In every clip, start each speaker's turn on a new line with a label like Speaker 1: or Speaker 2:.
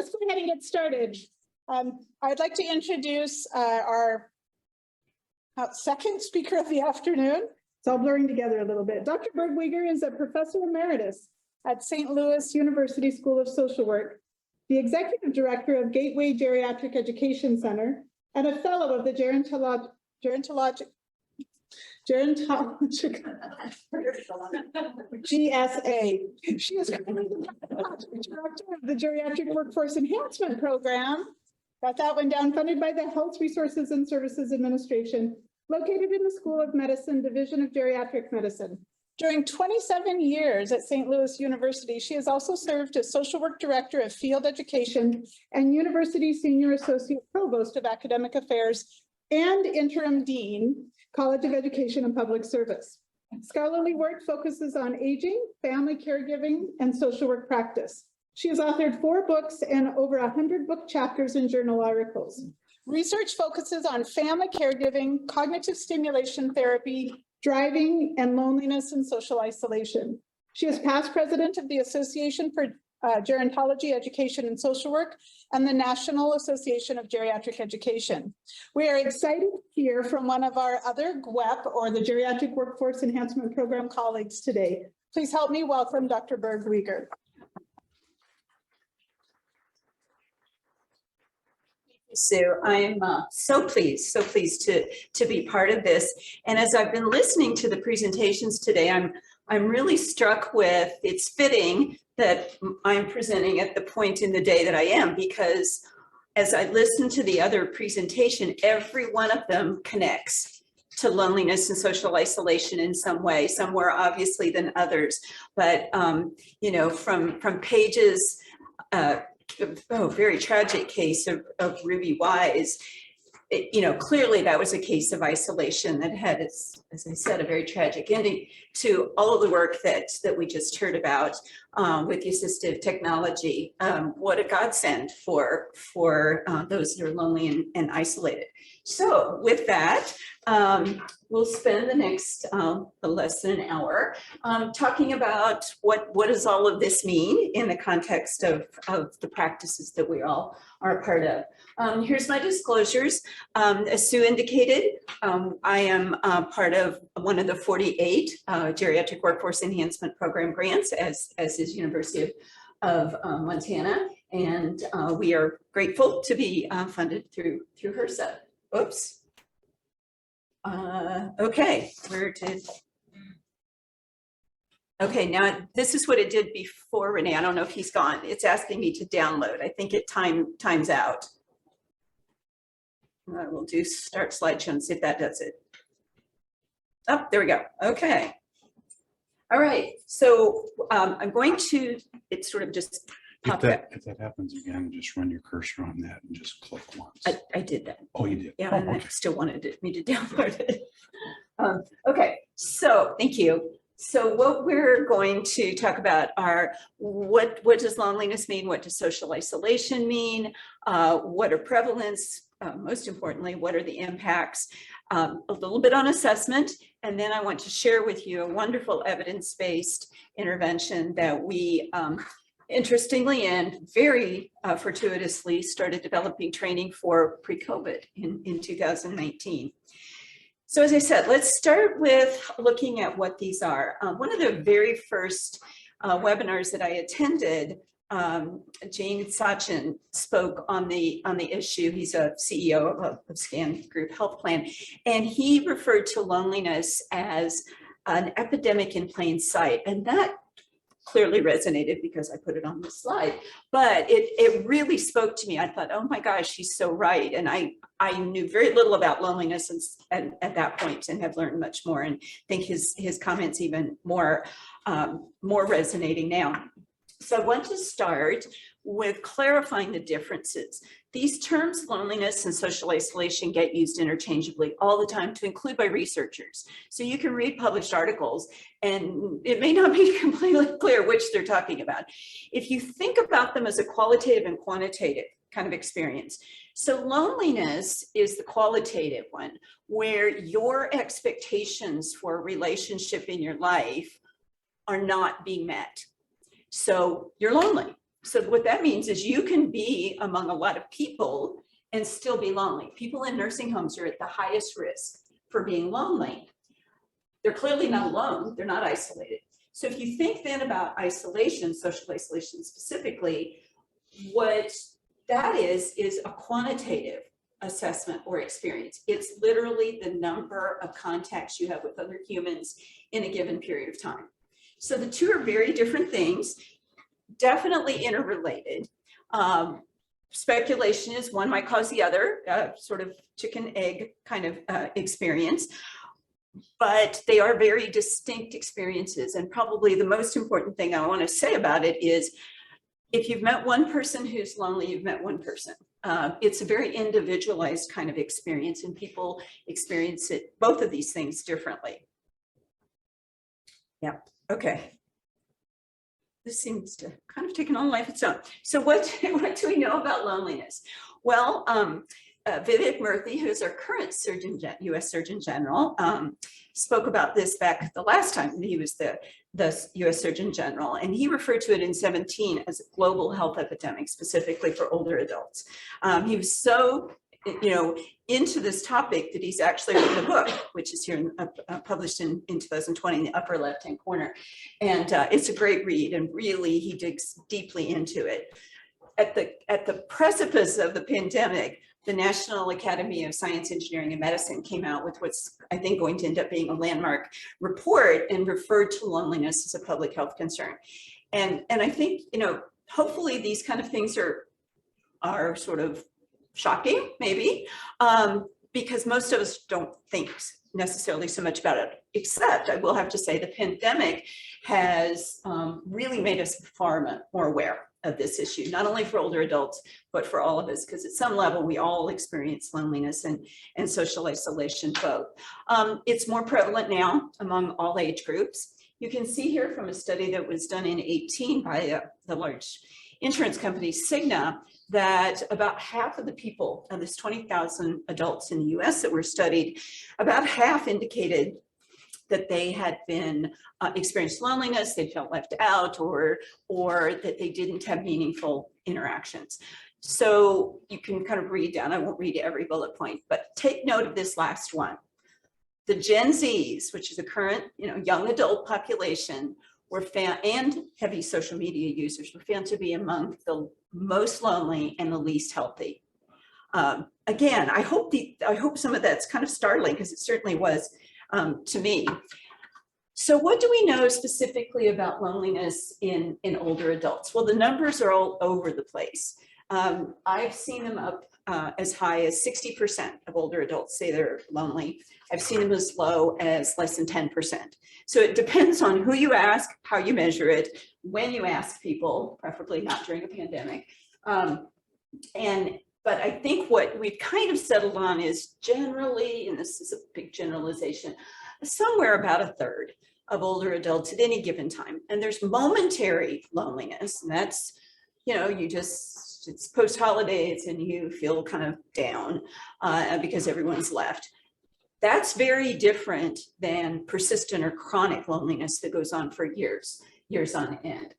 Speaker 1: let's go ahead and get started. I'd like to introduce our second speaker of the afternoon. It's all blurring together a little bit. Dr. Bergweger is a professor emeritus at St. Louis University School of Social Work, the executive director of Gateway Geriatric Education Center, and a fellow of the Gerontologic GSA. She is currently the director of the Geriatric Workforce Enhancement Program. Got that one down, funded by the Health Resources and Services Administration, located in the School of Medicine, Division of Geriatric Medicine. During 27 years at St. Louis University, she has also served as Social Work Director of Field Education and University Senior Associate Provost of Academic Affairs and Interim Dean, College of Education and Public Service. Scholarly work focuses on aging, family caregiving, and social work practice. She has authored 4 books and over 100 book chapters and journal articles. Research focuses on family caregiving, cognitive stimulation therapy, driving, and loneliness and social isolation. She is past president of the Association for Gerontology, Education, and Social Work, and the National Association of Geriatric Education. We are excited to hear from one of our other GWEP, or the Geriatric Workforce Enhancement Program colleagues today. Please help me welcome Dr. Bergweger.
Speaker 2: Sue, I'm so pleased to be part of this. And as I've been listening to the presentations today, I'm really struck with, it's fitting that I'm presenting at the point in the day that I am, because as I listen to the other presentation, every one of them connects to loneliness and social isolation in some way, some more obviously than others. But you know, from pages, very tragic case of Ruby Wise. You know, clearly that was a case of isolation that had, as I said, a very tragic ending, to all of the work that we just heard about with the assistive technology. What a godsend for those that are lonely and isolated. So with that, we'll spend the next less than an hour talking about what does all of this mean in the context of the practices that we all are a part of. Here's my disclosures. As Sue indicated, I am part of one of the 48 Geriatric Workforce Enhancement Program grants, as is University of Montana, and we are grateful to be funded through HRSA. Oops. Okay, okay, now this is what it did before, Renee. I don't know if he's gone. It's asking me to download. I think it times out. We'll do start slideshow and see if that does it. Oh, there we go. Okay. All right. So I'm going to, it's sort of just pop up.
Speaker 3: If that happens again, just run your cursor on that and just click once.
Speaker 2: I did that.
Speaker 3: Oh, you did?
Speaker 2: Yeah,
Speaker 3: Oh,
Speaker 2: and
Speaker 3: okay.
Speaker 2: I still wanted me to download it. Okay, so thank you. So what we're going to talk about are what does loneliness mean? What does social isolation mean? What are prevalence? Most importantly, what are the impacts? A little bit on assessment, and then I want to share with you a wonderful evidence-based intervention that we interestingly and very fortuitously started developing training for pre-COVID in 2019. So as I said, let's start with looking at what these are. One of the very first webinars that I attended, Jane Sachin spoke on the issue. He's a CEO of Scan Group Health Plan, and he referred to loneliness as an epidemic in plain sight, and that clearly resonated because I put it on the slide, but it really spoke to me. I thought, oh my gosh, she's so right. And I knew very little about loneliness at that point and have learned much more, and think his comments even more resonating now. So I want to start with clarifying the differences. These terms, loneliness and social isolation, get used interchangeably all the time, to include by researchers. So you can read published articles and it may not be completely clear which they're talking about. If you think about them as a qualitative and quantitative kind of experience. So loneliness is the qualitative one, where your expectations for a relationship in your life are not being met. So you're lonely. So what that means is you can be among a lot of people and still be lonely. People in nursing homes are at the highest risk for being lonely. They're clearly not alone, they're not isolated. So if you think then about isolation, social isolation specifically, what that is a quantitative assessment or experience. It's literally the number of contacts you have with other humans in a given period of time. So the two are very different things, definitely interrelated. Speculation is one might cause the other, sort of chicken egg kind of experience, but they are very distinct experiences. And probably the most important thing I want to say about it is, if you've met one person who's lonely, you've met one person. It's a very individualized kind of experience, and people experience it, both of these things, differently. Yeah, okay. This seems to kind of taken on life its own. So what do we know about loneliness? Well, Vivek Murthy, who's our current U.S. Surgeon General, spoke about this back the last time he was the U.S. Surgeon General, and he referred to it in 2017 as a global health epidemic, specifically for older adults. He was so, into this topic that he's actually written a book, which is here published in 2020 in the upper left-hand corner, and it's a great read, and really he digs deeply into it. At the precipice of the pandemic, the National Academy of Science, Engineering, and Medicine came out with what's, I think, going to end up being a landmark report, and referred to loneliness as a public health concern. And I think, hopefully these kind of things are sort of shocking, maybe, because most of us don't think necessarily so much about it, except I will have to say the pandemic has really made us far more aware of this issue, not only for older adults, but for all of us, because at some level we all experience loneliness and social isolation both. It's more prevalent now among all age groups. You can see here from a study that was done in 2018 by the large insurance company Cigna, that about half of the people, of this 20,000 adults in the US that were studied, about half indicated that they had been experienced loneliness, they felt left out, or that they didn't have meaningful interactions. So you can kind of read down, I won't read every bullet point, but take note of this last one. The Gen Zs, which is the current young adult population, were found, and heavy social media users, were found to be among the most lonely and the least healthy. Again, I hope some of that's kind of startling, because it certainly was to me. So what do we know specifically about loneliness in older adults? Well, the numbers are all over the place. I've seen them up as high as 60% of older adults say they're lonely. I've seen them as low as less than 10%. So it depends on who you ask, how you measure it, when you ask people, preferably not during a pandemic. But I think what we've kind of settled on is generally, and this is a big generalization, somewhere about a third of older adults at any given time. And there's momentary loneliness, and that's, it's post-holidays and you feel kind of down because everyone's left. That's very different than persistent or chronic loneliness that goes on for years on end.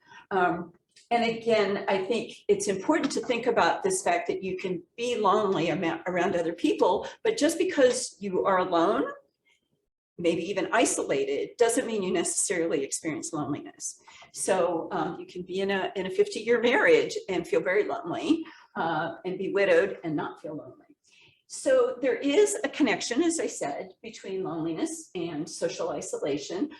Speaker 2: And again, I think it's important to think about this fact that you can be lonely around other people, but just because you are alone, maybe even isolated, doesn't mean you necessarily experience loneliness. So you can be in a 50-year marriage and feel very lonely, and be widowed and not feel lonely. So there is a connection, as I said, between loneliness and social isolation.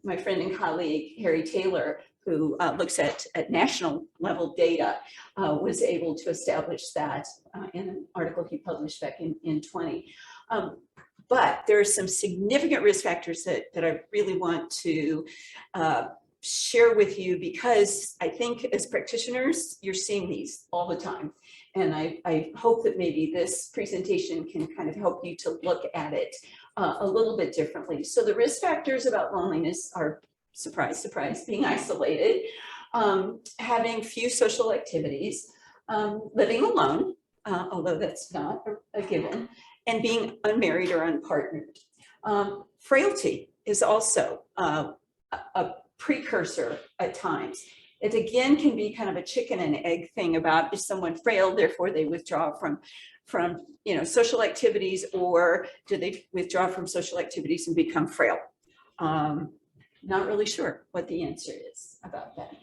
Speaker 2: My friend and colleague, Harry Taylor, who looks at national level data, was able to establish that in an article he published back in 20. But there are some significant risk factors that I really want to share with you, because I think as practitioners, you're seeing these all the time. And I hope that maybe this presentation can kind of help you to look at it a little bit differently. So the risk factors about loneliness are, surprise, surprise, being isolated, having few social activities, living alone, although that's not a given, and being unmarried or unpartnered. Frailty is also a precursor at times. It again can be kind of a chicken and egg thing about is someone frail, therefore they withdraw from social activities, or do they withdraw from social activities and become frail? Not really sure what the answer is about that.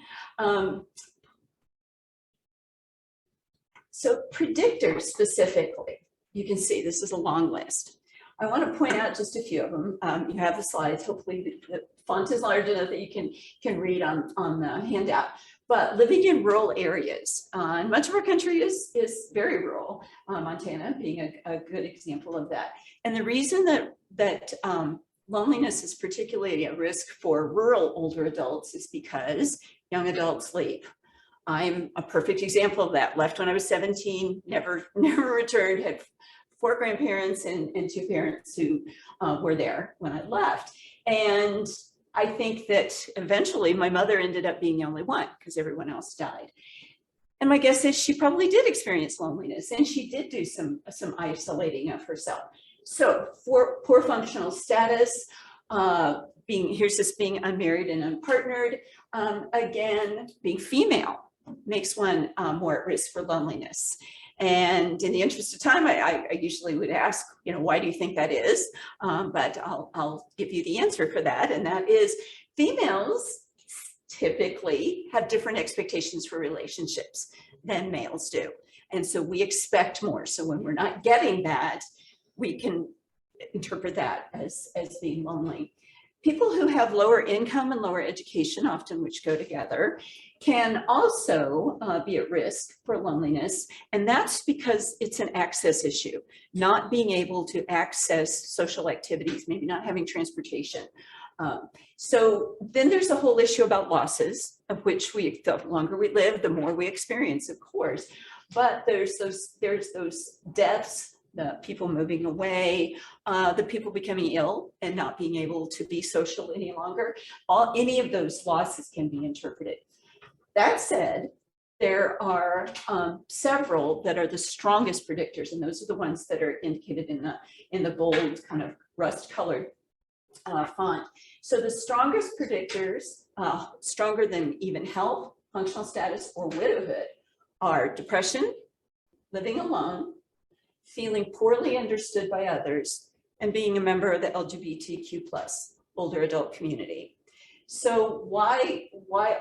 Speaker 2: So predictors specifically, you can see this is a long list. I want to point out just a few of them. You have the slides. Hopefully the font is large enough that you can read on the handout. But living in rural areas, and much of our country is very rural, Montana being a good example of that. And the reason that loneliness is particularly at risk for rural older adults is because young adults leave. I'm a perfect example of that. Left when I was 17, never returned, had 4 grandparents and 2 parents who were there when I left. And I think that eventually my mother ended up being the only one because everyone else died. And my guess is she probably did experience loneliness, and she did do some isolating of herself. So for poor functional status, here's this being unmarried and unpartnered, again, being female makes one more at risk for loneliness. And in the interest of time, I usually would ask, why do you think that is? But I'll give you the answer for that. And that is females typically have different expectations for relationships than males do. And so we expect more. So when we're not getting that, we can interpret that as being lonely. People who have lower income and lower education, often which go together, can also be at risk for loneliness. And that's because it's an access issue, not being able to access social activities, maybe not having transportation. So then there's a whole issue about losses, of which the longer we live, the more we experience, of course. But there's those deaths, the people moving away, the people becoming ill and not being able to be social any longer. Any of those losses can be interpreted. That said, there are several that are the strongest predictors, and those are the ones that are indicated in the bold kind of rust-colored font. So the strongest predictors, stronger than even health, functional status, or widowhood, are depression, living alone, feeling poorly understood by others, and being a member of the LGBTQ+ older adult community. So why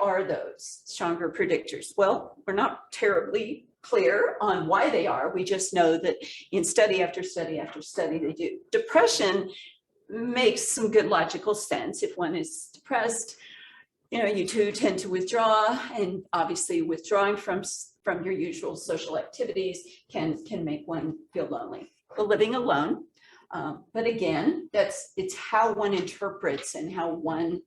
Speaker 2: are those stronger predictors? Well, we're not terribly clear on why they are. We just know that in study after study after study, they do. Depression makes some good logical sense. If one is depressed, you too tend to withdraw, and obviously withdrawing from your usual social activities can make one feel lonely. The living alone, but again, it's how one interprets and how one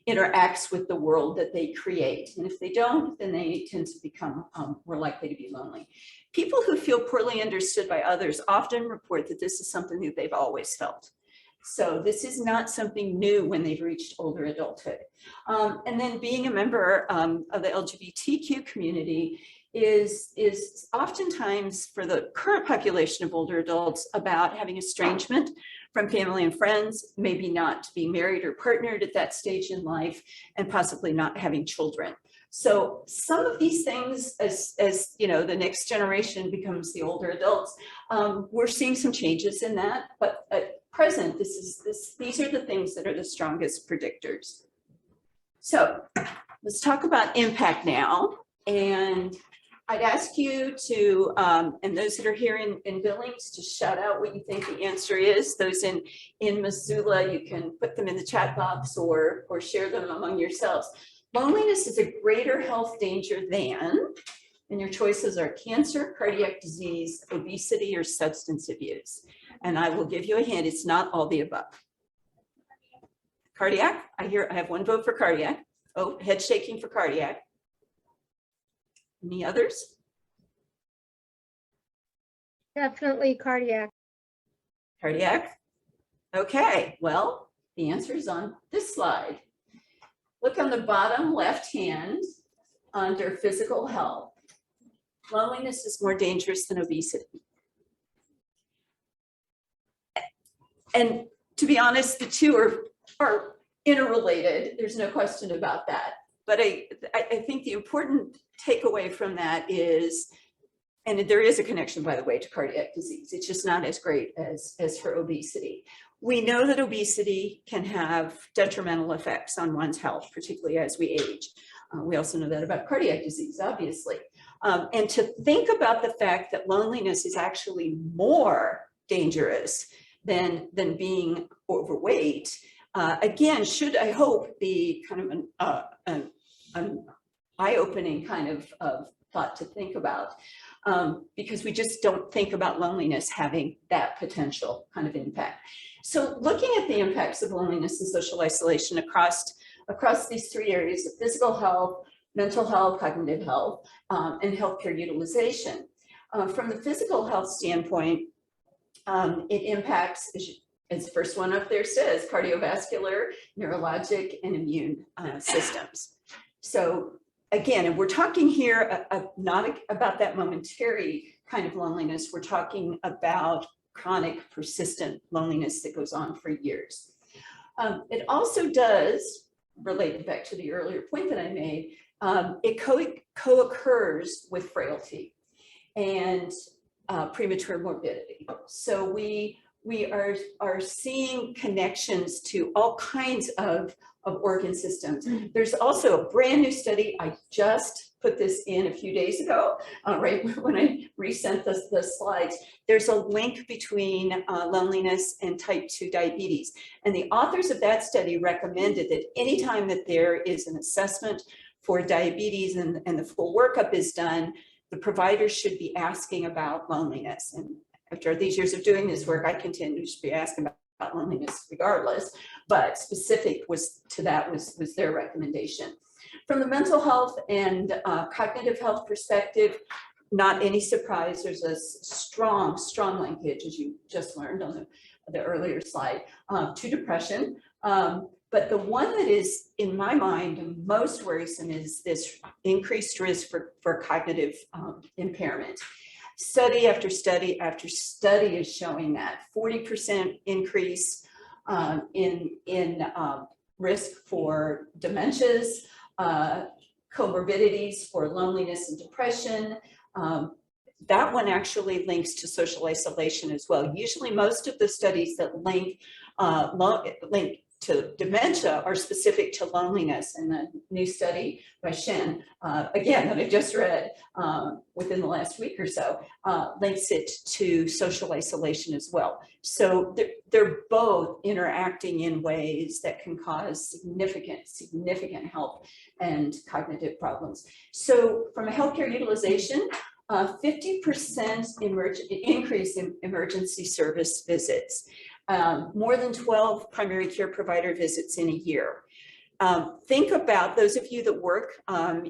Speaker 2: interacts with the world that they create. And if they don't, then they tend to become more likely to be lonely. People who feel poorly understood by others often report that this is something that they've always felt. So this is not something new when they've reached older adulthood. And then being a member of the LGBTQ community is oftentimes, for the current population of older adults, about having estrangement from family and friends, maybe not being married or partnered at that stage in life, and possibly not having children. So some of these things, as the next generation becomes the older adults, we're seeing some changes in that. But at present, these are the things that are the strongest predictors. So let's talk about impact now. And I'd ask you to, and those that are here in Billings, to shout out what you think the answer is. Those in Missoula, you can put them in the chat box or share them among yourselves. Loneliness is a greater health danger than, and your choices are cancer, cardiac disease, obesity, or substance abuse. And I will give you a hint, it's not all the above. Cardiac, I have one vote for cardiac. Oh, head shaking for cardiac. Any others?
Speaker 4: Definitely cardiac.
Speaker 2: Cardiac? Okay, well, the answer is on this slide. Look on the bottom left hand under physical health. Loneliness is more dangerous than obesity. And to be honest, the two are interrelated. There's no question about that. But I think the important takeaway from that is, and there is a connection, by the way, to cardiac disease. It's just not as great as for obesity. We know that obesity can have detrimental effects on one's health, particularly as we age. We also know that about cardiac disease, obviously. And to think about the fact that loneliness is actually more dangerous than being overweight, again, should, I hope, be kind of an eye-opening kind of thought to think about, because we just don't think about loneliness having that potential kind of impact. So looking at the impacts of loneliness and social isolation across these three areas of physical health, mental health, cognitive health, and healthcare utilization. From the physical health standpoint, it impacts, as the first one up there says, cardiovascular, neurologic, and immune systems. So again, and we're talking here not about that momentary kind of loneliness, we're talking about chronic, persistent loneliness that goes on for years. It also does, related back to the earlier point that I made, it co-occurs with frailty and premature morbidity. So we are seeing connections to all kinds of organ systems. There's also a brand new study. I just put this in a few days ago, right when I resent the slides. There's a link between loneliness and type 2 diabetes. And the authors of that study recommended that anytime that there is an assessment for diabetes and the full workup is done, the providers should be asking about loneliness. And after these years of doing this work, I continue to be asking about loneliness regardless, but specific to that was their recommendation. From the mental health and cognitive health perspective, not any surprise, there's a strong linkage, as you just learned on the earlier slide, to depression. But the one that is, in my mind, most worrisome is this increased risk for cognitive impairment. Study after study after study is showing that 40% increase in risk for dementias, comorbidities for loneliness and depression. That one actually links to social isolation as well. Usually most of the studies that link to dementia are specific to loneliness, and the new study by Shen, again, that I just read within the last week or so, links it to social isolation as well. So they're both interacting in ways that can cause significant health and cognitive problems. So from a healthcare utilization, 50% increase in emergency service visits. More than 12 primary care provider visits in a year. Think about those of you that work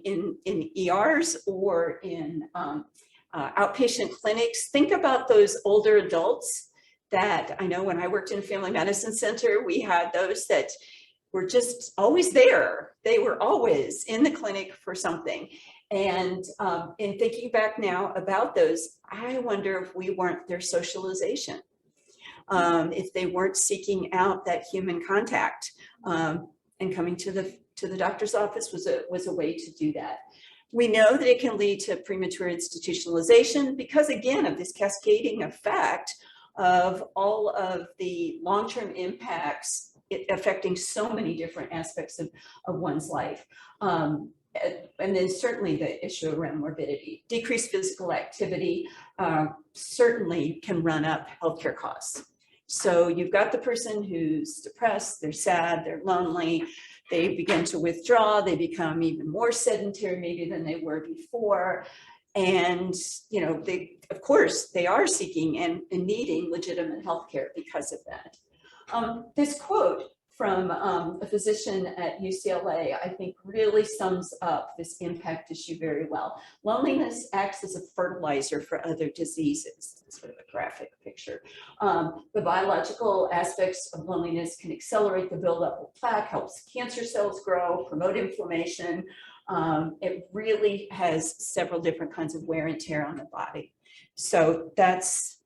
Speaker 2: in ERs or in outpatient clinics. Think about those older adults that I know when I worked in a family medicine center, we had those that were just always there. They were always in the clinic for something. And in thinking back now about those, I wonder if we weren't their socialization. If they weren't seeking out that human contact, and coming to the doctor's office was a way to do that. We know that it can lead to premature institutionalization because, again, of this cascading effect of all of the long-term impacts affecting so many different aspects of one's life. And then certainly the issue around morbidity. Decreased physical activity certainly can run up healthcare costs. So you've got the person who's depressed, they're sad, they're lonely, they begin to withdraw, they become even more sedentary maybe than they were before. And, you know, of course, they are seeking and needing legitimate healthcare because of that. This quote from a physician at UCLA, I think really sums up this impact issue very well. Loneliness acts as a fertilizer for other diseases. It's sort of a graphic picture. The biological aspects of loneliness can accelerate the buildup of plaque, helps cancer cells grow, promote inflammation. It really has several different kinds of wear and tear on the body. So that's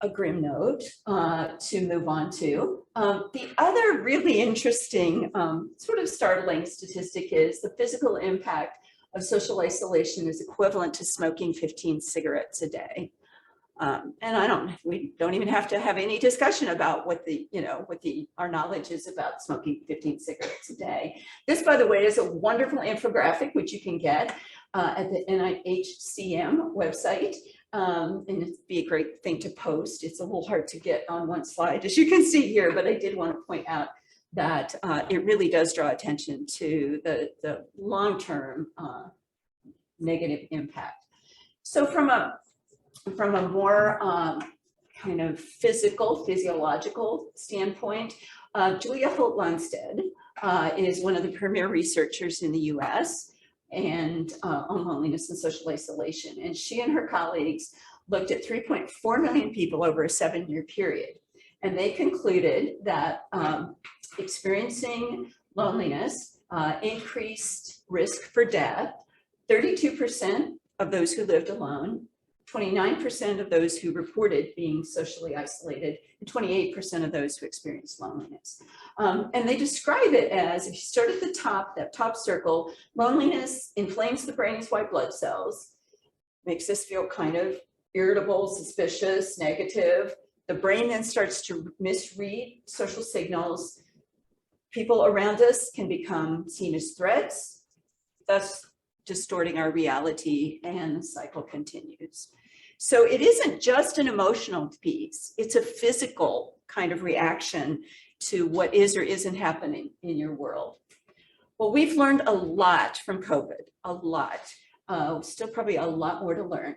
Speaker 2: a grim note to move on to. The other really interesting, sort of startling statistic is the physical impact of social isolation is equivalent to smoking 15 cigarettes a day. And we don't even have to have any discussion about what our knowledge is about smoking 15 cigarettes a day. This, by the way, is a wonderful infographic, which you can get at the NIHCM website. And it'd be a great thing to post. It's a little hard to get on one slide, as you can see here, but I did want to point out that it really does draw attention to the long-term negative impact. So from a more kind of physiological standpoint, Julia Holt-Lunstad is one of the premier researchers in the US and on loneliness and social isolation. And she and her colleagues looked at 3.4 million people over a 7-year period. And they concluded that experiencing loneliness increased risk for death. 32% of those who lived alone, 29% of those who reported being socially isolated, and 28% of those who experienced loneliness. And they describe it as, if you start at the top, that top circle, loneliness inflames the brain's white blood cells, makes us feel kind of irritable, suspicious, negative. The brain then starts to misread social signals. People around us can become seen as threats, thus distorting our reality, and the cycle continues. So it isn't just an emotional piece, it's a physical kind of reaction to what is or isn't happening in your world. Well, we've learned a lot from COVID, a lot. Still probably a lot more to learn.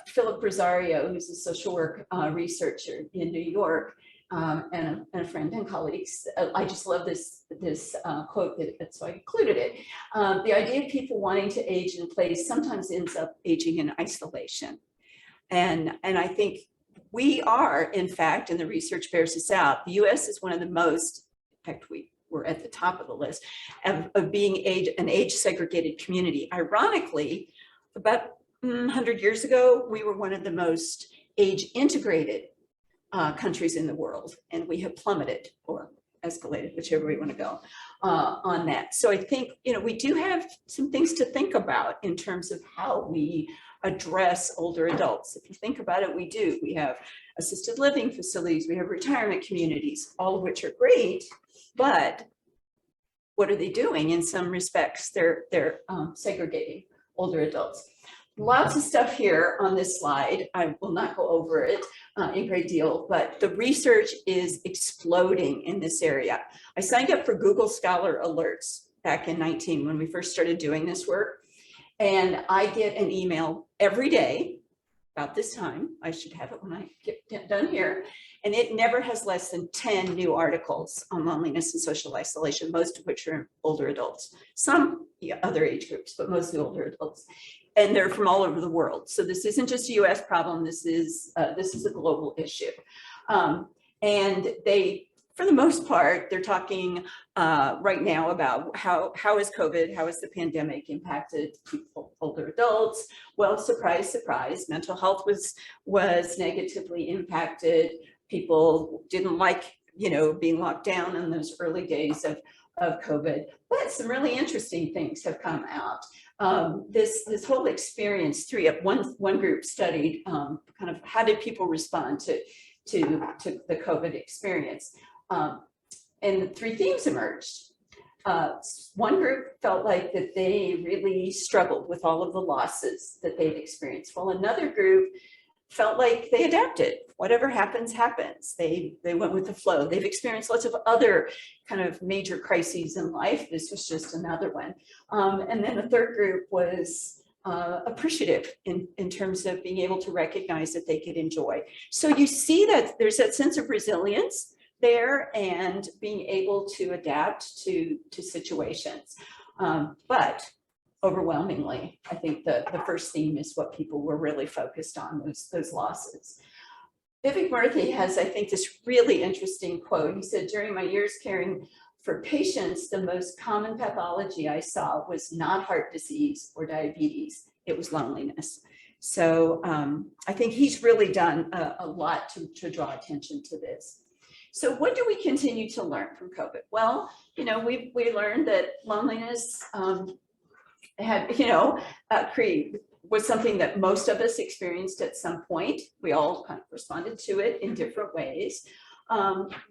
Speaker 2: Philip Rosario, who's a social work researcher in New York, and a friend and colleagues. I just love this quote, so I included it. The idea of people wanting to age in place sometimes ends up aging in isolation. And I think we are, in fact, and the research bears this out, the US is one of the most, in fact, we're at the top of the list of being an age segregated community. Ironically, about 100 years ago, we were one of the most age integrated countries in the world, and we have plummeted or escalated, whichever way you want to go on that. So I think, we do have some things to think about in terms of how we address older adults. If you think about it, we do. We have assisted living facilities, we have retirement communities, all of which are great, but what are they doing? In some respects, they're segregating older adults. Lots of stuff here on this slide. I will not go over it in great deal, but the research is exploding in this area. I signed up for Google Scholar Alerts back in 2019 when we first started doing this work. And I get an email every day about this time. I should have it when I get done here. And it never has less than 10 new articles on loneliness and social isolation, most of which are older adults. Some other age groups, but mostly older adults. And they're from all over the world. So this isn't just a US problem, this is a global issue. And they, for the most part, they're talking right now about how is COVID, how has the pandemic impacted people, older adults? Well, surprise, surprise, mental health was negatively impacted. People didn't like, being locked down in those early days of COVID, but some really interesting things have come out. This whole experience, one group studied kind of how did people respond to the COVID experience. And 3 themes emerged. One group felt like that they really struggled with all of the losses that they'd experienced, while another group felt like they adapted. Whatever happens, happens. They went with the flow. They've experienced lots of other kind of major crises in life. This was just another one. And then the third group was appreciative in terms of being able to recognize that they could enjoy. So you see that there's that sense of resilience there and being able to adapt to situations. But overwhelmingly, I think the first theme is what people were really focused on, those losses. Vivek Murthy has, I think, this really interesting quote. He said, during my years caring for patients, the most common pathology I saw was not heart disease or diabetes, it was loneliness. So I think he's really done a lot to draw attention to this. So what do we continue to learn from COVID? Well, we learned that loneliness was something that most of us experienced at some point. We all kind of responded to it in different ways.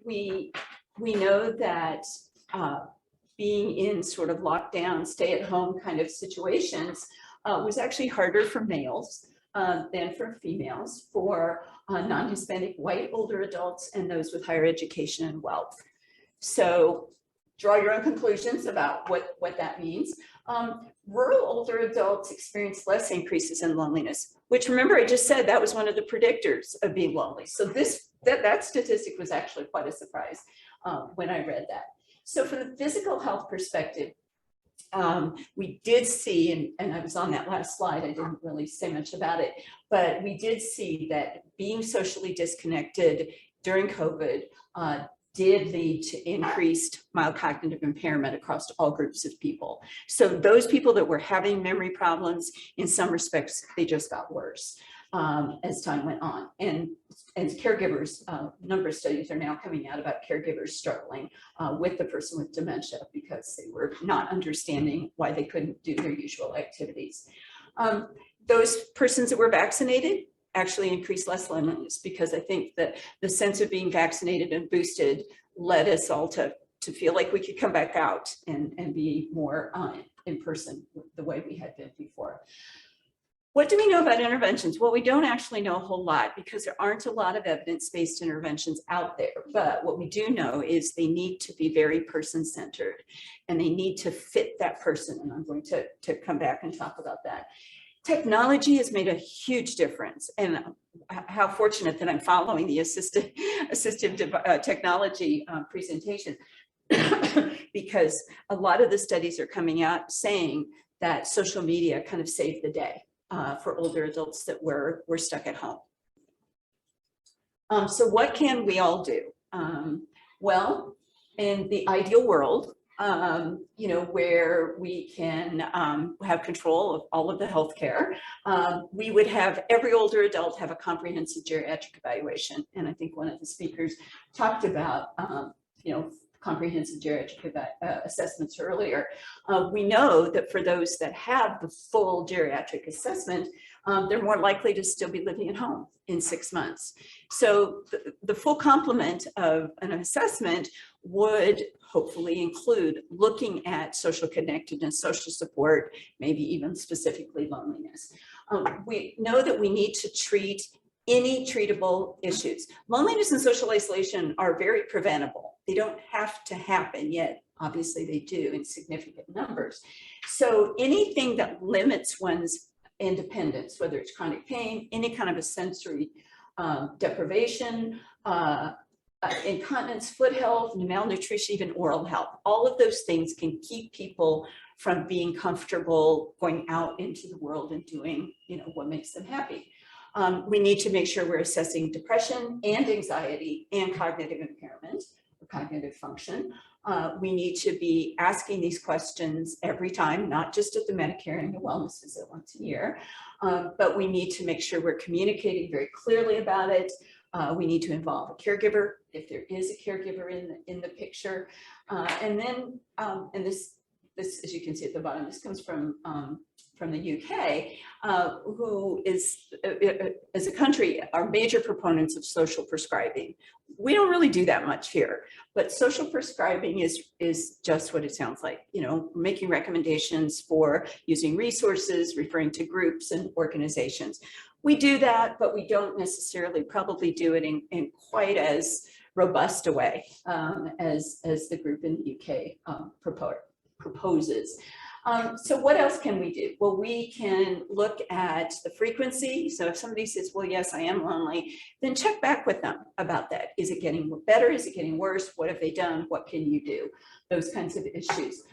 Speaker 2: We know that being in sort of lockdown, stay-at-home kind of situations was actually harder for males than for females, for non-Hispanic white older adults and those with higher education and wealth. So draw your own conclusions about what that means. Rural older adults experience less increases in loneliness, which, remember, I just said that was one of the predictors of being lonely. So that statistic was actually quite a surprise when I read that. So from the physical health perspective, we did see, and I was on that last slide, I didn't really say much about it, but we did see that being socially disconnected during COVID did lead to increased mild cognitive impairment across all groups of people. So those people that were having memory problems, in some respects, they just got worse as time went on. And as caregivers, a number of studies are now coming out about caregivers struggling with the person with dementia because they were not understanding why they couldn't do their usual activities. Those persons that were vaccinated actually increased less loneliness, because I think that the sense of being vaccinated and boosted led us all to feel like we could come back out and be more in person the way we had been before. What do we know about interventions? Well, we don't actually know a whole lot because there aren't a lot of evidence-based interventions out there. But what we do know is they need to be very person-centered and they need to fit that person. And I'm going to come back and talk about that. Technology has made a huge difference, and how fortunate that I'm following the assistive technology presentation because a lot of the studies are coming out saying that social media kind of saved the day for older adults that were stuck at home. So what can we all do? Well, in the ideal world, where we can have control of all of the healthcare, we would have every older adult have a comprehensive geriatric evaluation. And I think one of the speakers talked about, comprehensive geriatric assessments earlier. We know that for those that have the full geriatric assessment, they're more likely to still be living at home in 6 months. So the full complement of an assessment would hopefully include looking at social connectedness, social support, maybe even specifically loneliness. We know that we need to treat any treatable issues. Loneliness and social isolation are very preventable. They don't have to happen yet. Obviously they do in significant numbers. So anything that limits one's independence, whether it's chronic pain, any kind of a sensory deprivation, incontinence, foot health, malnutrition, even oral health, all of those things can keep people from being comfortable going out into the world and doing, what makes them happy. We need to make sure we're assessing depression and anxiety and cognitive impairment or cognitive function. We need to be asking these questions every time, not just at the Medicare and the wellness visit once a year, but we need to make sure we're communicating very clearly about it. We need to involve a caregiver if there is a caregiver in the picture. And then, and this, as you can see at the bottom, this comes from the UK, who is, as a country, are major proponents of social prescribing. We don't really do that much here, but social prescribing is just what it sounds like, making recommendations for using resources, referring to groups and organizations. We do that, but we don't necessarily probably do it in quite as robust a way as the group in the UK proposes. So what else can we do? Well, we can look at the frequency. So if somebody says, well, yes, I am lonely, then check back with them about that. Is it getting better? Is it getting worse? What have they done? What can you do? Those kinds of issues.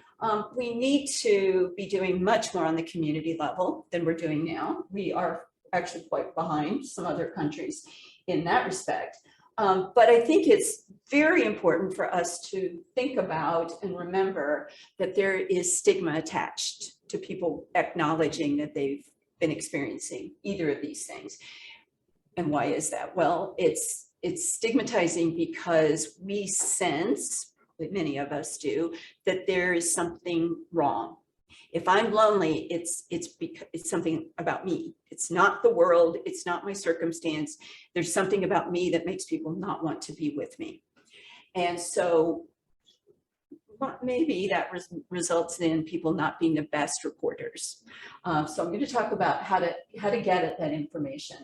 Speaker 2: We need to be doing much more on the community level than we're doing now. We are actually quite behind some other countries in that respect. But I think it's very important for us to think about and remember that there is stigma attached to people acknowledging that they've been experiencing either of these things. And why is that? Well, it's stigmatizing because we sense, many of us do, that there is something wrong. If I'm lonely, it's something about me. It's not the world. It's not my circumstance. There's something about me that makes people not want to be with me. And so maybe that results in people not being the best reporters. So I'm going to talk about how to get at that information.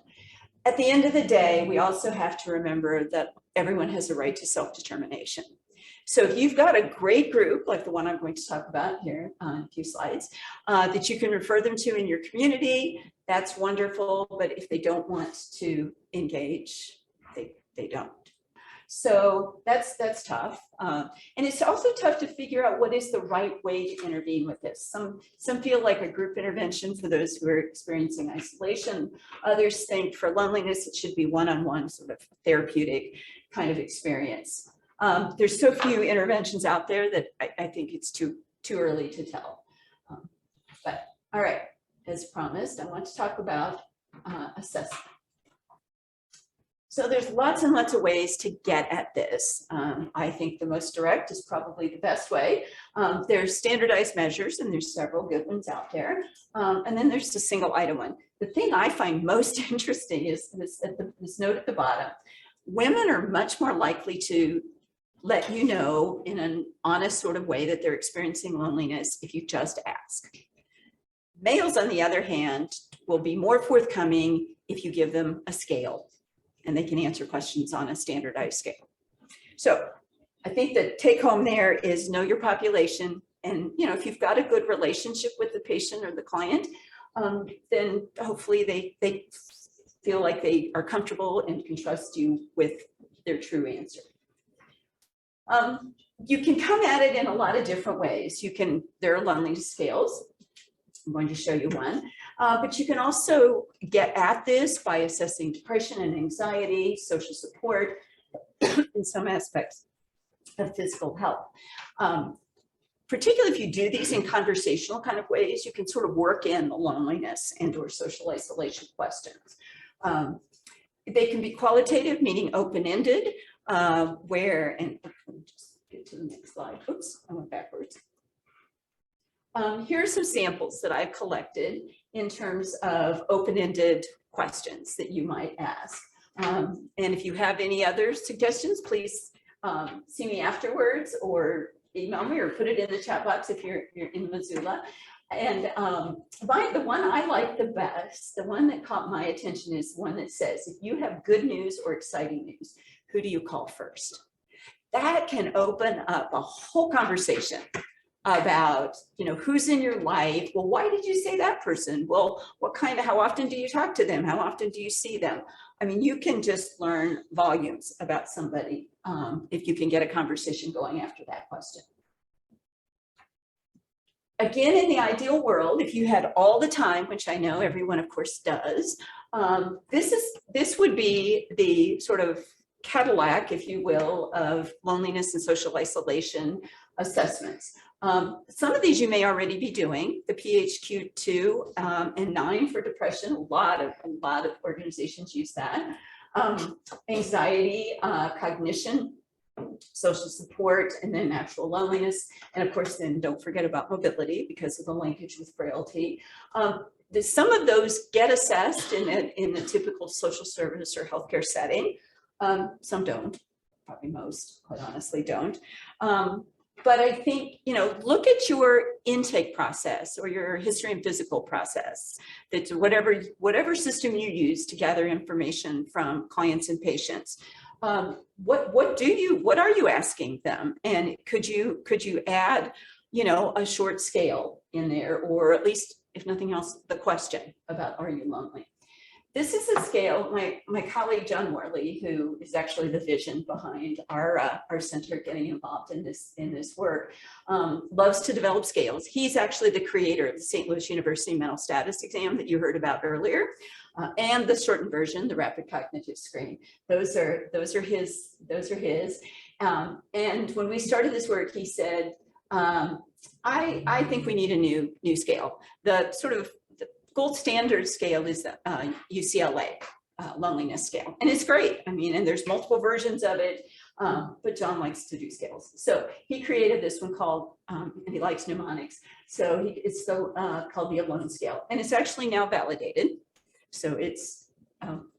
Speaker 2: At the end of the day, we also have to remember that everyone has a right to self-determination. So if you've got a great group, like the one I'm going to talk about here on a few slides, that you can refer them to in your community, that's wonderful. But if they don't want to engage, they don't. So that's tough. And it's also tough to figure out what is the right way to intervene with this. Some feel like a group intervention for those who are experiencing isolation. Others think for loneliness, it should be one-on-one sort of therapeutic kind of experience. There's so few interventions out there that I think it's too early to tell. But all right, as promised, I want to talk about assessment. So there's lots and lots of ways to get at this. I think the most direct is probably the best way. There's standardized measures, and there's several good ones out there. And then there's the single item one. The thing I find most interesting is this note at the bottom. Women are much more likely to let you know in an honest sort of way that they're experiencing loneliness if you just ask. Males, on the other hand, will be more forthcoming if you give them a scale, and they can answer questions on a standardized scale. So I think the take home there is know your population. And if you've got a good relationship with the patient or the client, then hopefully they feel like they are comfortable and can trust you with their true answer. You can come at it in a lot of different ways. There are loneliness scales. I'm going to show you one, but you can also get at this by assessing depression and anxiety, social support, and some aspects of physical health. Particularly if you do these in conversational kind of ways, you can sort of work in the loneliness and or social isolation questions. They can be qualitative, meaning open-ended, and let me just get to the next slide. Oops, I went backwards. Here are some samples that I've collected in terms of open-ended questions that you might ask. And if you have any other suggestions, please see me afterwards or email me or put it in the chat box if you're in Missoula. And the one I like the best, the one that caught my attention is the one that says, if you have good news or exciting news, who do you call first? That can open up a whole conversation about, who's in your life. Well, why did you say that person? Well, how often do you talk to them? How often do you see them? I mean, you can just learn volumes about somebody if you can get a conversation going after that question. Again, in the ideal world, if you had all the time, which I know everyone of course does, this would be the sort of Cadillac, if you will, of loneliness and social isolation assessments. Some of these you may already be doing, the PHQ-2 and 9 for depression. A lot of organizations use that. Anxiety, cognition, social support, and then natural loneliness. And of course, then don't forget about mobility because of the linkage with frailty. Some of those get assessed in the typical social service or healthcare setting. Some don't, probably most, quite honestly, don't. But I think, look at your intake process or your history and physical process. That's whatever system you use to gather information from clients and patients. What are you asking them? And could you add, a short scale in there, or at least, if nothing else, the question about, are you lonely? This is a scale, my colleague, John Worley, who is actually the vision behind our center getting involved in this work, loves to develop scales. He's actually the creator of the St. Louis University mental status exam that you heard about earlier, and the shortened version, the rapid cognitive screen. Those are his. And when we started this work, he said, I think we need a new scale. The sort of gold standard scale is the UCLA loneliness scale, and it's great. I mean, and there's multiple versions of it, but John likes to do scales. So he created this one called, and he likes mnemonics. So it's called the Alone scale, and it's actually now validated. So it's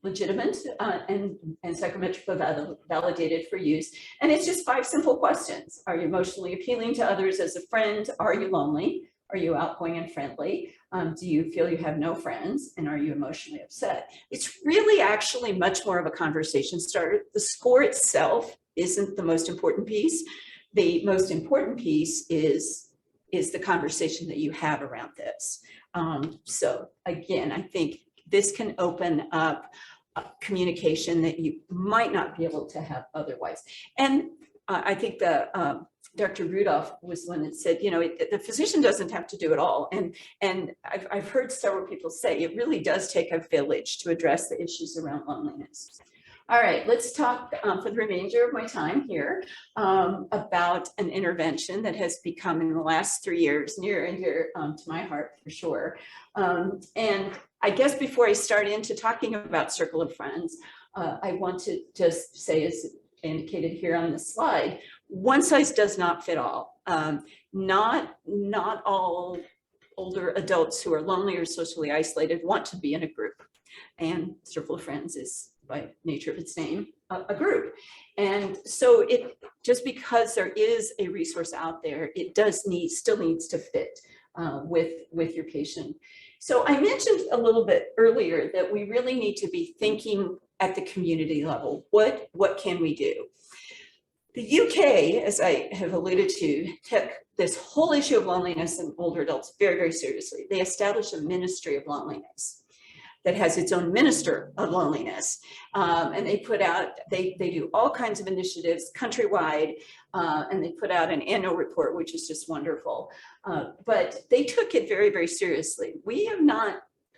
Speaker 2: legitimate and psychometrically validated for use. And it's just 5 simple questions. Are you emotionally appealing to others as a friend? Are you lonely? Are you outgoing and friendly? Do you feel you have no friends? And are you emotionally upset? It's really actually much more of a conversation starter. The score itself isn't the most important piece. The most important piece is the conversation that you have around this. So again, I think this can open up communication that you might not be able to have otherwise. And I think Dr. Rudolph was the one that said, the physician doesn't have to do it all. And I've heard several people say it really does take a village to address the issues around loneliness. All right, let's talk for the remainder of my time here about an intervention that has become in the last 3 years near and dear to my heart for sure. And I guess before I start into talking about Circle of Friends, I want to just say, as indicated here on the slide, one size does not fit all. Not all older adults who are lonely or socially isolated want to be in a group. And Circle of Friends is, by nature of its name, a group. And so it, just because there is a resource out there, it still needs to fit with your patient. So I mentioned a little bit earlier that we really need to be thinking at the community level. What can we do? The UK, as I have alluded to, took this whole issue of loneliness in older adults very, very seriously. They established a ministry of loneliness that has its own minister of loneliness. And they put out, they do all kinds of initiatives countrywide, and they put out an annual report, which is just wonderful. But they took it very, very seriously.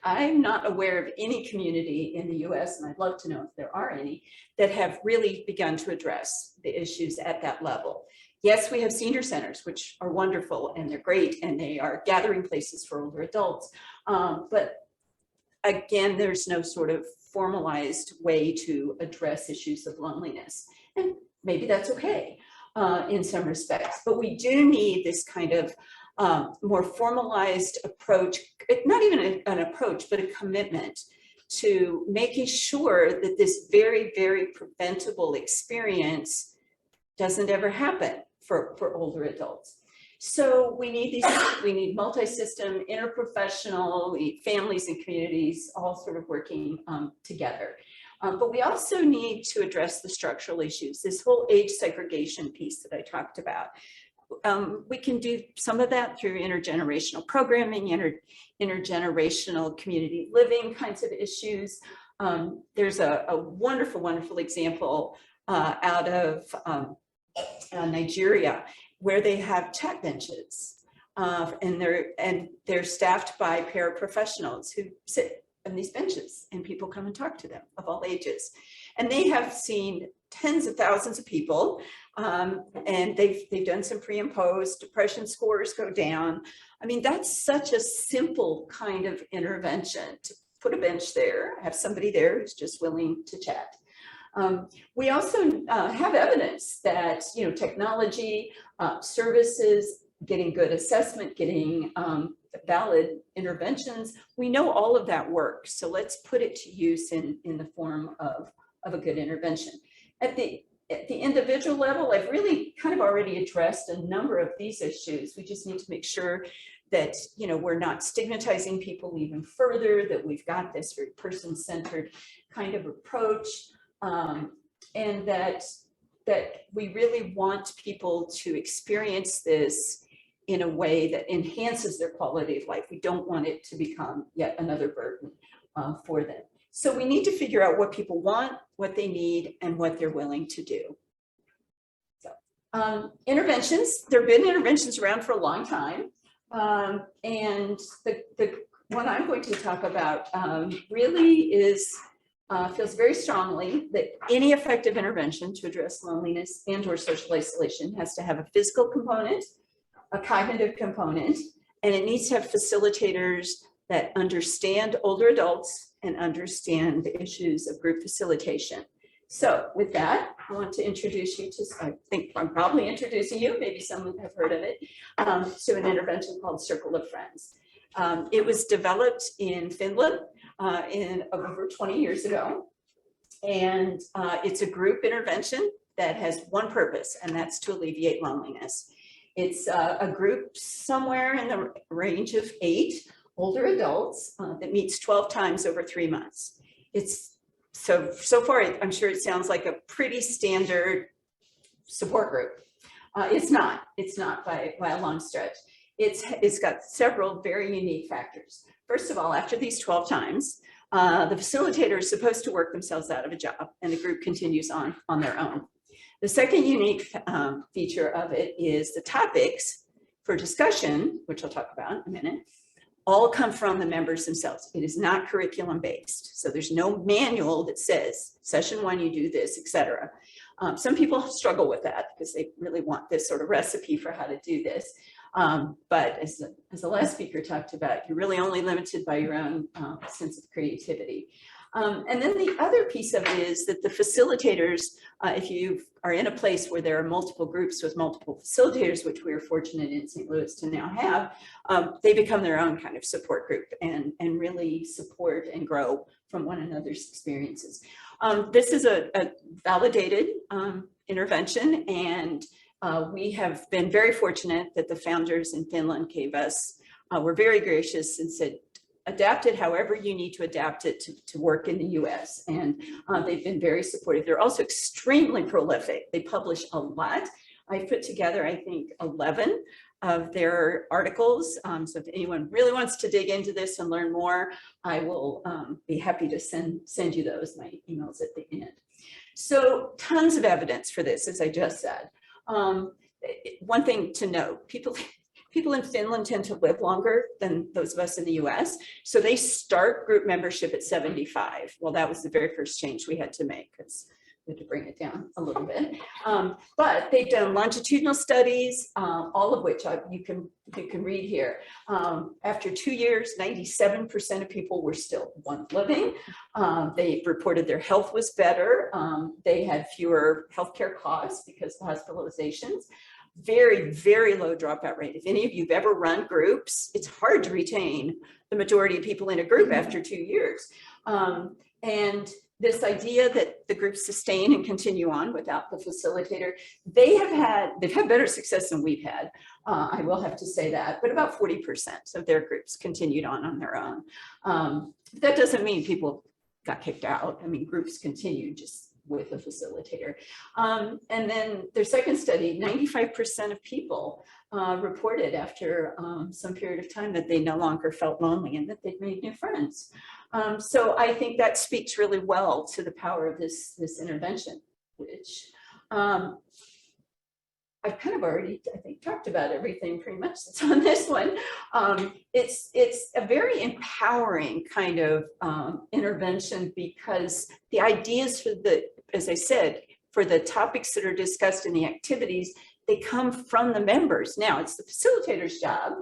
Speaker 2: I'm not aware of any community in the US, and I'd love to know if there are any, that have really begun to address the issues at that level. Yes, we have senior centers, which are wonderful and they're great, and they are gathering places for older adults. But again, there's no sort of formalized way to address issues of loneliness. And maybe that's okay in some respects, but we do need this kind of more formalized approach, not even an approach, but a commitment to making sure that this very, very preventable experience doesn't ever happen for older adults. So we need multi-system, interprofessional, families and communities all sort of working together. But we also need to address the structural issues, this whole age segregation piece that I talked about. We can do some of that through intergenerational programming, intergenerational community living kinds of issues. There's a wonderful, wonderful example out of Nigeria, where they have chat benches, and they're staffed by paraprofessionals who sit on these benches, and people come and talk to them of all ages. And they have seen tens of thousands of people, and they've done some pre and post, depression scores go down. I mean, that's such a simple kind of intervention, to put a bench there, have somebody there who's just willing to chat. We also have evidence that, technology, services, getting good assessment, getting valid interventions, we know all of that works. So let's put it to use in the form of a good intervention. At the individual level, I've really kind of already addressed a number of these issues. We just need to make sure that, we're not stigmatizing people even further, that we've got this very person-centered kind of approach. And that we really want people to experience this in a way that enhances their quality of life. We don't want it to become yet another burden for them. So we need to figure out what people want, what they need, and what they're willing to do. So interventions, there have been interventions around for a long time. And the one I'm going to talk about really is feels very strongly that any effective intervention to address loneliness and/or social isolation has to have a physical component, a cognitive component, and it needs to have facilitators that understand older adults and understand the issues of group facilitation. So with that, I want to introduce you to, I think I'm probably introducing you, maybe some have heard of it, to an intervention called Circle of Friends. It was developed in Finland in over 20 years ago. And it's a group intervention that has one purpose, and that's to alleviate loneliness. It's a group somewhere in the range of 8 older adults that meets 12 times over 3 months. It's so far, I'm sure it sounds like a pretty standard support group. It's not by a long stretch. It's got several very unique factors. First of all, after these 12 times, the facilitator is supposed to work themselves out of a job, and the group continues on their own. The second unique feature of it is the topics for discussion, which I'll talk about in a minute, all come from the members themselves. It is not curriculum based. So there's no manual that says session 1, you do this, etc. Some people struggle with that because they really want this sort of recipe for how to do this. But as the last speaker talked about, you're really only limited by your own sense of creativity. And then the other piece of it is that the facilitators, if you are in a place where there are multiple groups with multiple facilitators, which we are fortunate in St. Louis to now have, they become their own kind of support group and really support and grow from one another's experiences. This is a validated intervention, and we have been very fortunate that the founders in Finland gave us, were very gracious and said, adapt it however you need to adapt it to work in the US. And they've been very supportive. They're also extremely prolific. They publish a lot. I put together, I think, 11 of their articles. So if anyone really wants to dig into this and learn more, I will be happy to send you those. My email's at the end. So tons of evidence for this, as I just said. One thing to note, people in Finland tend to live longer than those of us in the US. So they start group membership at 75. Well, that was the very first change we had to make because we had to bring it down a little bit. But they've done longitudinal studies, all of which you can read here. After 2 years, 97% of people were still living. They reported their health was better. They had fewer healthcare costs because of hospitalizations. Very, very low dropout rate. If any of you've ever run groups, it's hard to retain the majority of people in a group after 2 years. And this idea that the groups sustain and continue on without the facilitator, they've had better success than we've had. I will have to say that, but about 40% of their groups continued on their own. That doesn't mean people got kicked out. I mean, groups continued just with a facilitator. And then their second study, 95% of people reported after some period of time that they no longer felt lonely and that they'd made new friends. So I think that speaks really well to the power of this intervention, which I've kind of already, I think, talked about everything pretty much that's on this one. It's a very empowering kind of intervention because the ideas for as I said, for the topics that are discussed in the activities, they come from the members. Now, it's the facilitator's job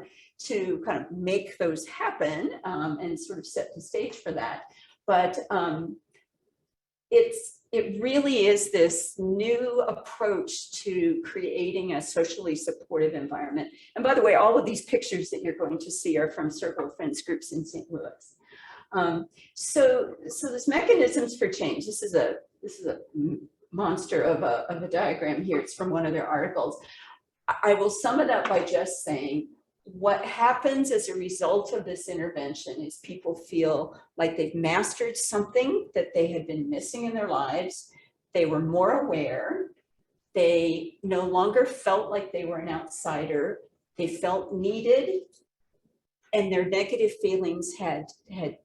Speaker 2: to kind of make those happen and sort of set the stage for that. But it really is this new approach to creating a socially supportive environment. And by the way, all of these pictures that you're going to see are from Circle of Friends groups in St. Louis. So this mechanisms for change, this is a monster of a diagram here. It's from one of their articles. I will sum it up by just saying, what happens as a result of this intervention is people feel like they've mastered something that they had been missing in their lives. They were more aware. They no longer felt like they were an outsider. They felt needed, and their negative feelings had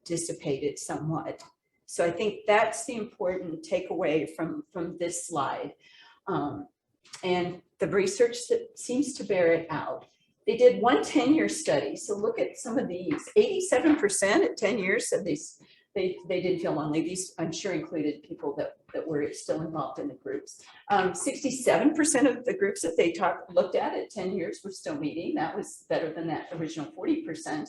Speaker 2: dissipated somewhat. So I think that's the important takeaway from this slide. And the research seems to bear it out. They did one 10-year study. So look at some of these. 87% at 10 years said they didn't feel lonely. These, I'm sure, included people that were still involved in the groups. 67% of the groups that they looked at 10 years were still meeting. That was better than that original 40%.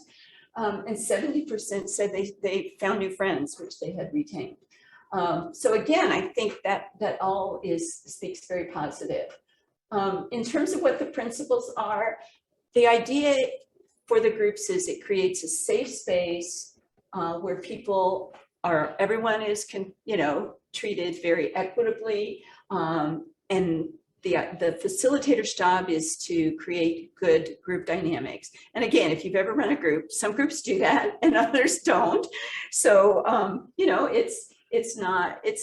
Speaker 2: And 70% said they found new friends, which they had retained. So again, I think that all speaks very positive. In terms of what the principles are, the idea for the groups is it creates a safe space where everyone is treated very equitably, and the facilitator's job is to create good group dynamics. And again, if you've ever run a group, some groups do that and others don't. So,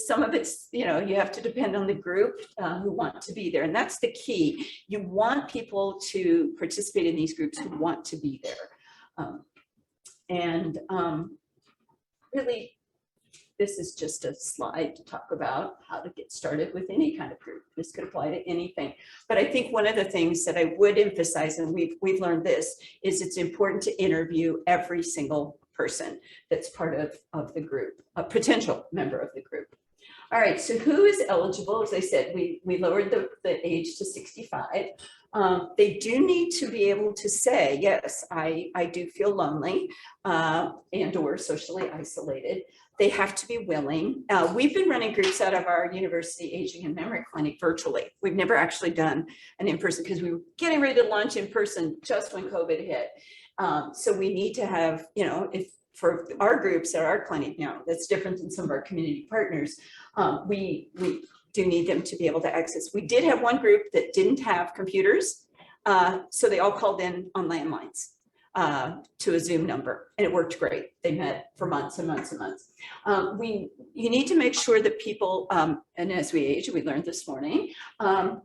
Speaker 2: some of it's, you have to depend on the group who want to be there. And that's the key. You want people to participate in these groups who want to be there. Really, this is just a slide to talk about how to get started with any kind of group. This could apply to anything. But I think one of the things that I would emphasize, and we've learned this, is it's important to interview every single person that's part of the group, a potential member of the group. All right, so who is eligible? As I said, we lowered the age to 65. They do need to be able to say, yes, I do feel lonely and or socially isolated. They have to be willing. We've been running groups out of our University Aging and Memory Clinic virtually. We've never actually done an in-person because we were getting ready to launch in person just when COVID hit. So we need to have, if for our groups at our clinic now, that's different than some of our community partners. We do need them to be able to access. We did have one group that didn't have computers. So they all called in on landlines to a Zoom number, and it worked great. They met for months and months and months. You need to make sure that people, and as we age, we learned this morning,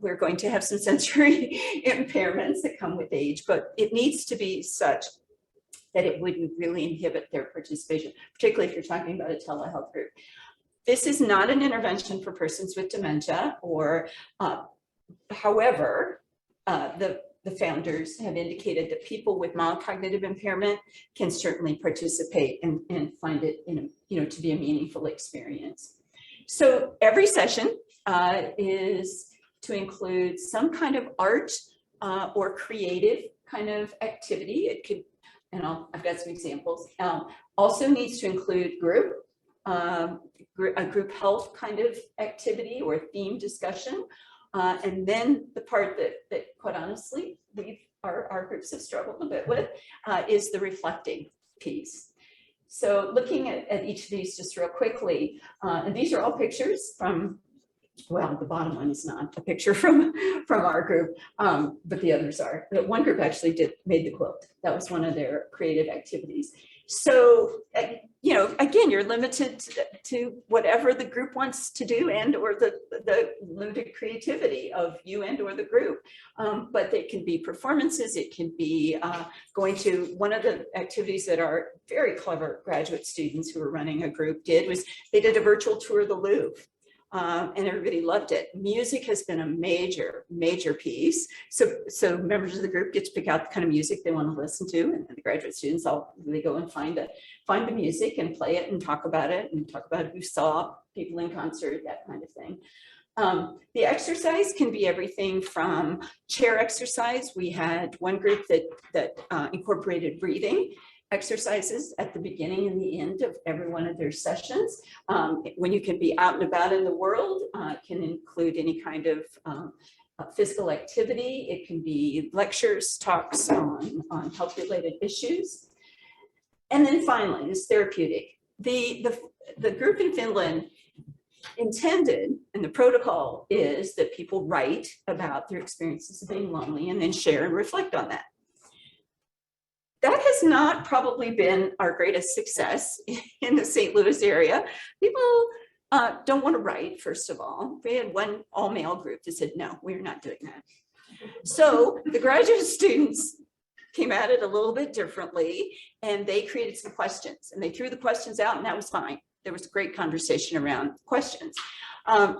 Speaker 2: we're going to have some sensory impairments that come with age, but it needs to be such that it wouldn't really inhibit their participation, particularly if you're talking about a telehealth group. This is not an intervention for persons with dementia, or however, the founders have indicated that people with mild cognitive impairment can certainly participate and find it to be a meaningful experience. So every session is to include some kind of art or creative kind of activity. It could, and I've got some examples. Also needs to include a group health kind of activity or theme discussion. And then the part that quite honestly, our groups have struggled a bit with is the reflecting piece. So looking at each of these just real quickly, and these are all pictures from, well, the bottom one is not a picture from our group, but the others are. But one group actually made the quilt. That was one of their creative activities. So, again, you're limited to whatever the group wants to do and or the limited creativity of you and or the group. But it can be performances. It can be going to one of the activities that our very clever graduate students who were running a group did was they did a virtual tour of the Louvre. And everybody loved it. Music has been a major, major piece. So members of the group get to pick out the kind of music they want to listen to, and the graduate students they go and find the music and play it and talk about who saw people in concert, that kind of thing. The exercise can be everything from chair exercise. We had one group that incorporated breathing exercises at the beginning and the end of every one of their sessions. When you can be out and about in the world, can include any kind of physical activity. It can be lectures, talks on health-related issues. And then finally, is therapeutic. The group in Finland intended, and the protocol is that people write about their experiences of being lonely and then share and reflect on that. That has not probably been our greatest success in the St. Louis area. People don't want to write, first of all. We had one all-male group that said, no, we're not doing that. So the graduate students came at it a little bit differently, and they created some questions, and they threw the questions out, and that was fine. There was a great conversation around questions.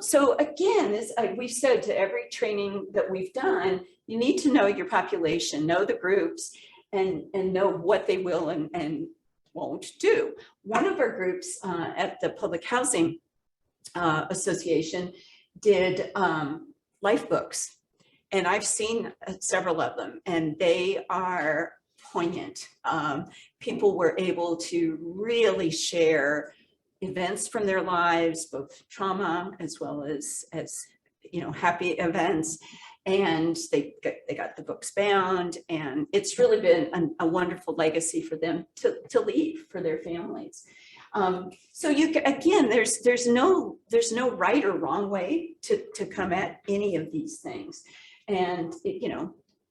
Speaker 2: So again, as we've said to every training that we've done, you need to know your population, know the groups, and know what they will and won't do. One of our groups at the Public Housing Association did life books, and I've seen several of them, and they are poignant. People were able to really share events from their lives, both trauma as well as happy events. And they got the books bound, and it's really been a wonderful legacy for them to leave for their families. So again, there's no right or wrong way to come at any of these things. And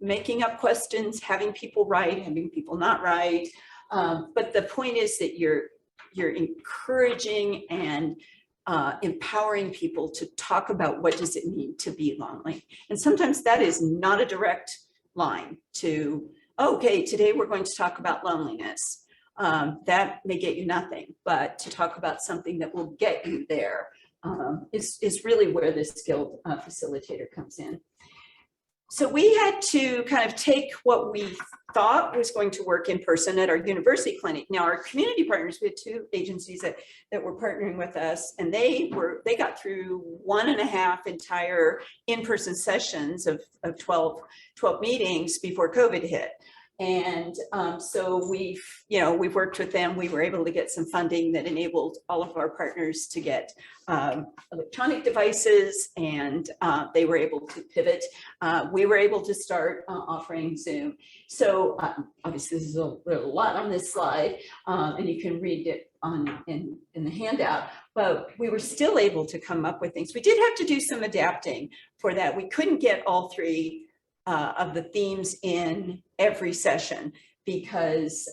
Speaker 2: making up questions, having people write, having people not write. But the point is that you're encouraging and empowering people to talk about what does it mean to be lonely. And sometimes that is not a direct line to, okay, today we're going to talk about loneliness. That may get you nothing, but to talk about something that will get you there is really where this skilled facilitator comes in. So we had to kind of take what we thought was going to work in person at our university clinic. Now, our community partners, we had 2 agencies that were partnering with us, and they got through 1.5 entire in-person sessions of 12 meetings before COVID hit. And so we've worked with them. We were able to get some funding that enabled all of our partners to get electronic devices, and they were able to pivot. We were able to start offering Zoom. So obviously there's a lot on this slide, and you can read it in the handout, but we were still able to come up with things. We did have to do some adapting for that. We couldn't get all 3 of the themes in every session because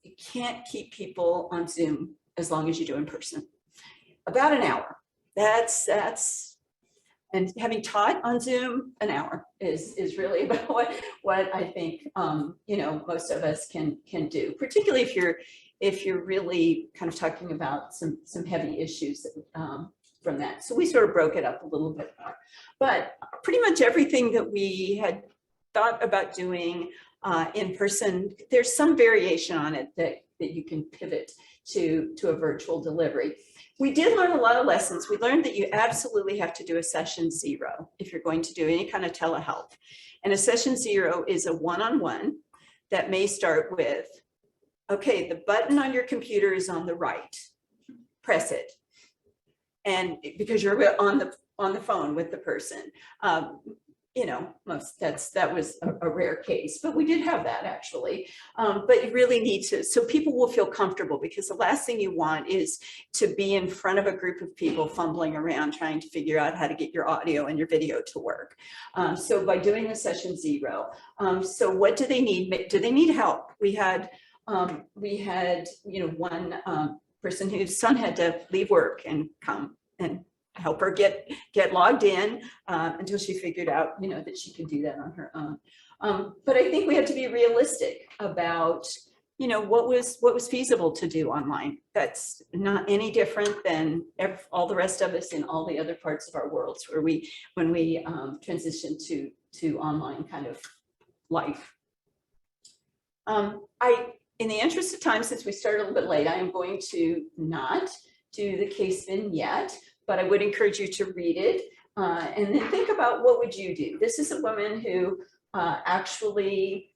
Speaker 2: you can't keep people on Zoom as long as you do in person. About an hour. That's and having taught on Zoom, an hour is really about what I think most of us can do, particularly if you're really kind of talking about some heavy issues from that. So we sort of broke it up a little bit more, but pretty much everything that we had thought about doing in person, there's some variation on it that you can pivot to a virtual delivery. We did learn a lot of lessons. We learned that you absolutely have to do a session 0 if you're going to do any kind of telehealth. And a session 0 is a one-on-one that may start with, okay, the button on your computer is on the right, press it. And because you're on the phone with the person, that was a rare case, but we did have that actually. But you really need to, so people will feel comfortable, because the last thing you want is to be in front of a group of people fumbling around trying to figure out how to get your audio and your video to work. So by doing the session 0, so what do they need? Do they need help? We had one person whose son had to leave work and come and help her get logged in until she figured out, that she could do that on her own. But I think we have to be realistic about, what was feasible to do online. That's not any different than all the rest of us in all the other parts of our worlds when we transition to online kind of life. In the interest of time, since we started a little bit late, I am going to not do the case vignette, but I would encourage you to read it and then think about what would you do. This is a woman who actually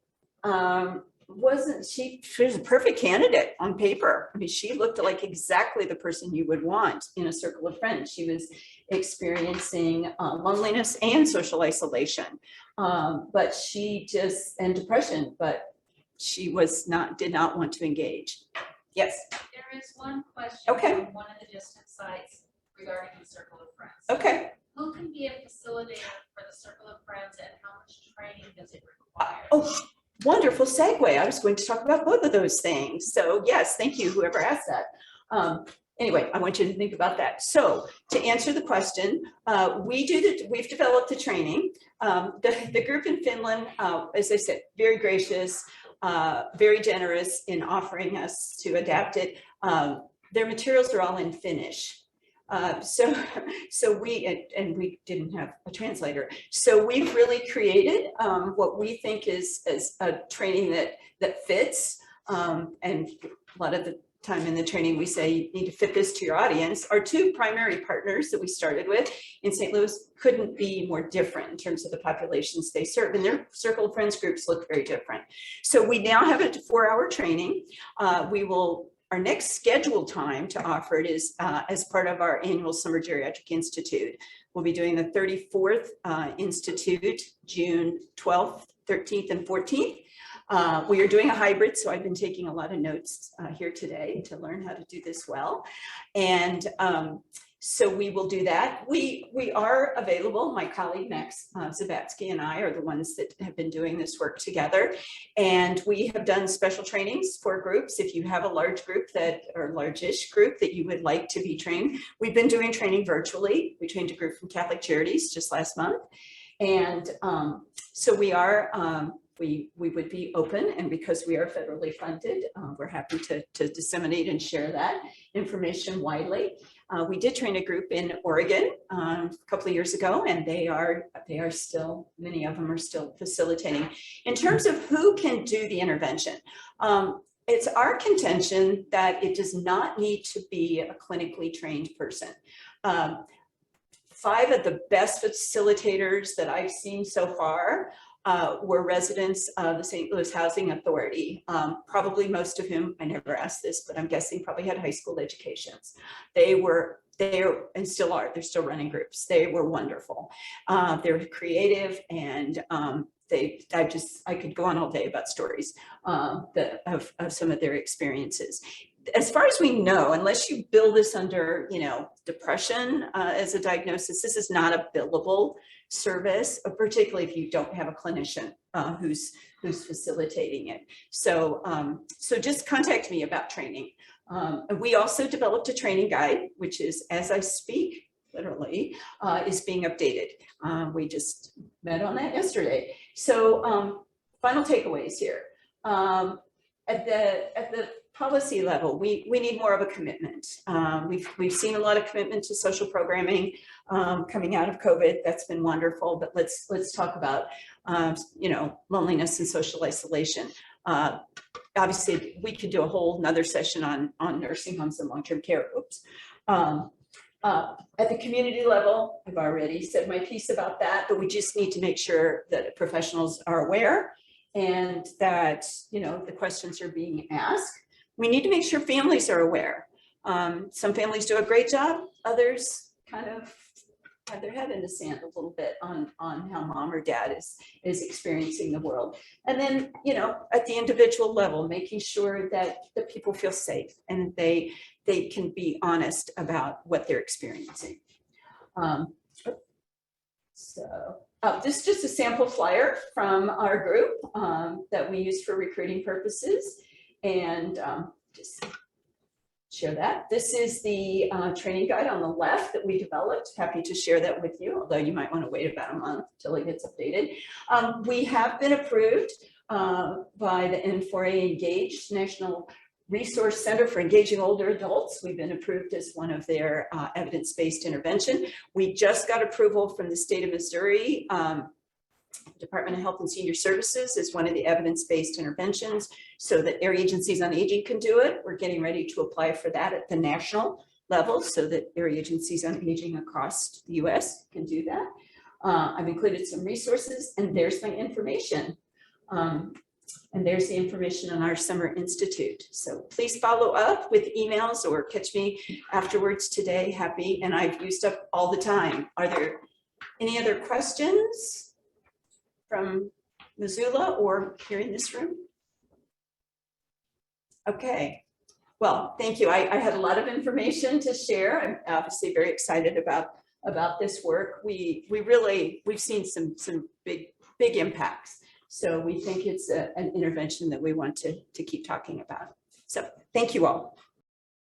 Speaker 2: she was a perfect candidate on paper. I mean, she looked like exactly the person you would want in a circle of friends. She was experiencing loneliness and social isolation, and depression, but she did not want to engage. Yes.
Speaker 5: There is one question
Speaker 2: Okay.
Speaker 5: from one of the distance sites regarding the Circle of Friends.
Speaker 2: Okay.
Speaker 5: Who can be a facilitator for the Circle of Friends, and how much training does it require?
Speaker 2: Oh, wonderful segue. I was going to talk about both of those things. So yes, thank you, whoever asked that. Anyway, I want you to think about that. So to answer the question, we've developed the training. The group in Finland, as I said, very gracious, very generous in offering us to adapt it. Their materials are all in Finnish. So we didn't have a translator. So we've really created what we think is a training that fits. And a lot of time in the training, we say you need to fit this to your audience. Our two primary partners that we started with in St. Louis couldn't be more different in terms of the populations they serve, and their Circle of Friends groups look very different. So we now have a 4-hour training. Our next scheduled time to offer it is as part of our annual Summer Geriatric Institute. We'll be doing the 34th Institute, June 12th, 13th, and 14th. We are doing a hybrid, so I've been taking a lot of notes here today to learn how to do this well. And so we will do that. We are available. My colleague Max Zabatsky and I are the ones that have been doing this work together. And we have done special trainings for groups. If you have a large group or large-ish group that you would like to be trained, we've been doing training virtually. We trained a group from Catholic Charities just last month. And so we are, we would be open, and because we are federally funded, we're happy to disseminate and share that information widely. We did train a group in Oregon a couple of years ago, and they are still, many of them are still facilitating. In terms of who can do the intervention, it's our contention that it does not need to be a clinically trained person. 5 of the best facilitators that I've seen so far were residents of the St. Louis Housing Authority, probably most of whom, I never asked this, but I'm guessing probably had high school educations. And still are, they're still running groups. They were wonderful. They're creative, and I could go on all day about stories of some of their experiences. As far as we know, unless you bill this under, depression as a diagnosis, this is not a billable service, particularly if you don't have a clinician who's facilitating it. So, so just contact me about training. And we also developed a training guide, which is, as I speak, literally, is being updated. We just met on that yesterday. So, final takeaways here. At the policy level, we need more of a commitment. We've seen a lot of commitment to social programming coming out of COVID. That's been wonderful, but let's talk about loneliness and social isolation. Obviously, we could do a whole nother session on nursing homes and long-term care. Oops. At the community level, I've already said my piece about that, but we just need to make sure that professionals are aware and that the questions are being asked. We need to make sure families are aware. Some families do a great job. Others kind of have their head in the sand a little bit on how mom or dad is experiencing the world. And then, at the individual level, making sure that the people feel safe and they can be honest about what they're experiencing. This is just a sample flyer from our group that we use for recruiting purposes. And just share that. This is the training guide on the left that we developed. Happy to share that with you, although you might want to wait about a month till it gets updated. We have been approved by the N4A Engaged National Resource Center for Engaging Older Adults. We've been approved as one of their evidence-based intervention. We just got approval from the state of Missouri Department of Health and Senior Services is one of the evidence-based interventions so that area agencies on aging can do it. We're getting ready to apply for that at the national level so that area agencies on aging across the US can do that. I've included some resources, and there's my information. And there's the information on our Summer Institute. So please follow up with emails or catch me afterwards today. Happy, and I've used up all the time. Are there any other questions from Missoula or here in this room? Okay, well, thank you. I had a lot of information to share. I'm obviously very excited about this work. We've seen some big impacts. So we think it's an intervention that we want to keep talking about. So thank you all.